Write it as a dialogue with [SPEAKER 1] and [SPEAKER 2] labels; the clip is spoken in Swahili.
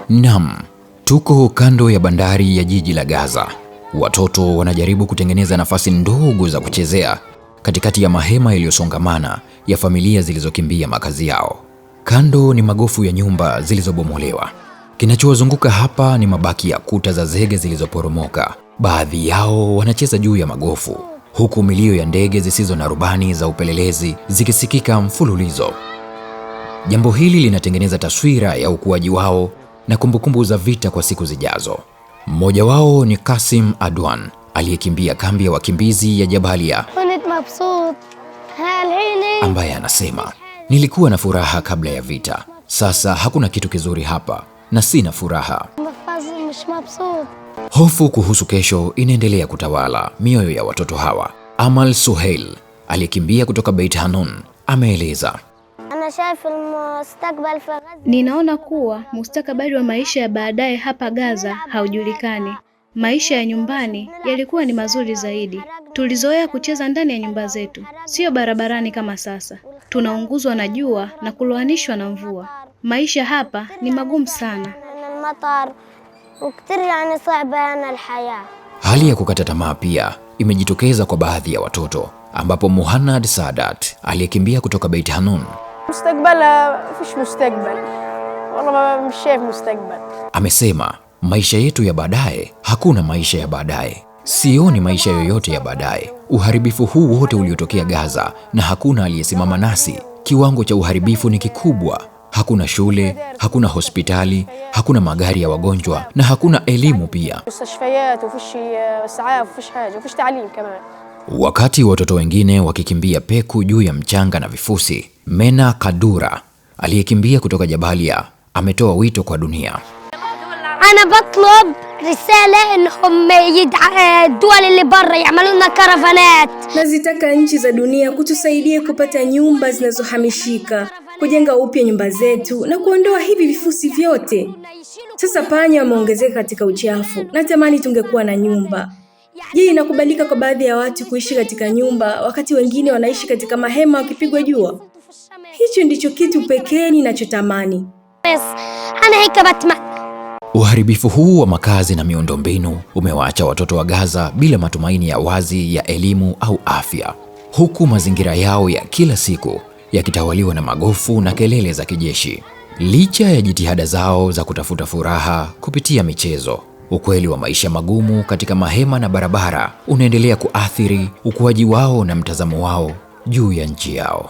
[SPEAKER 1] Naam, tuko kando ya bandari ya jiji la Gaza. Watoto wanajaribu kutengeneza nafasi ndogo za kuchezea katikati ya mahema yaliyosongamana ya familia zilizokimbia makazi yao. Kando ni magofu ya nyumba zilizobomolewa. Kinachowazunguka hapa ni mabaki ya kuta za zege zilizoporomoka. Baadhi yao wanacheza juu ya magofu, huku milio ya ndege zisizo na rubani za upelelezi zikisikika mfululizo. Jambo hili linatengeneza taswira ya ukuaji wao na kumbukumbu za vita kwa siku zijazo. Mmoja wao ni Qasim Adwan, aliyekimbia kambi ya wakimbizi ya Jabalia, ambaye anasema, nilikuwa na furaha kabla ya vita. Sasa hakuna kitu kizuri hapa na sina furaha. Hofu kuhusu kesho inaendelea kutawala mioyo ya watoto hawa. Amal Suhail, aliyekimbia kutoka Beit Hanun, ameeleza,
[SPEAKER 2] ninaona kuwa mustakabali wa maisha ya baadaye hapa Gaza haujulikani. Maisha ya nyumbani yalikuwa ni mazuri zaidi. Tulizoea kucheza ndani ya nyumba zetu, sio barabarani kama sasa. Tunaunguzwa na jua na kulowanishwa na mvua. Maisha hapa ni magumu sana.
[SPEAKER 1] Hali ya kukata tamaa pia imejitokeza kwa baadhi ya watoto, ambapo Muhannad Sadat, aliyekimbia kutoka Beit Hanun, amesema, maisha yetu ya baadaye, hakuna maisha ya baadaye. Sioni maisha yoyote ya baadaye. Uharibifu huu wote uliotokea Gaza na hakuna aliyesimama nasi. Kiwango cha uharibifu ni kikubwa. Hakuna shule, hakuna hospitali, hakuna magari ya wagonjwa na hakuna elimu pia. Wakati watoto wengine wakikimbia peku juu ya mchanga na vifusi, Mena Kadura, aliyekimbia kutoka Jabalia, ametoa wito kwa dunia.
[SPEAKER 3] Ana batlub risala inhum dual اللي برا يعملون karavanat.
[SPEAKER 4] Nazitaka nchi za dunia kutusaidia kupata nyumba zinazohamishika, kujenga upya nyumba zetu na kuondoa hivi vifusi vyote. Sasa panya wameongezeka katika uchafu. Natamani tungekuwa na nyumba. Je, inakubalika kwa baadhi ya watu kuishi katika nyumba wakati wengine wanaishi katika mahema wakipigwa jua? Hicho ndicho kitu pekee ninachotamani.
[SPEAKER 1] Uharibifu huu wa makazi na miundombinu umewaacha watoto wa Gaza bila matumaini ya wazi ya elimu au afya, huku mazingira yao ya kila siku yakitawaliwa na magofu na kelele za kijeshi. Licha ya jitihada zao za kutafuta furaha kupitia michezo, ukweli wa maisha magumu katika mahema na barabara unaendelea kuathiri ukuaji wao na mtazamo wao juu ya nchi yao.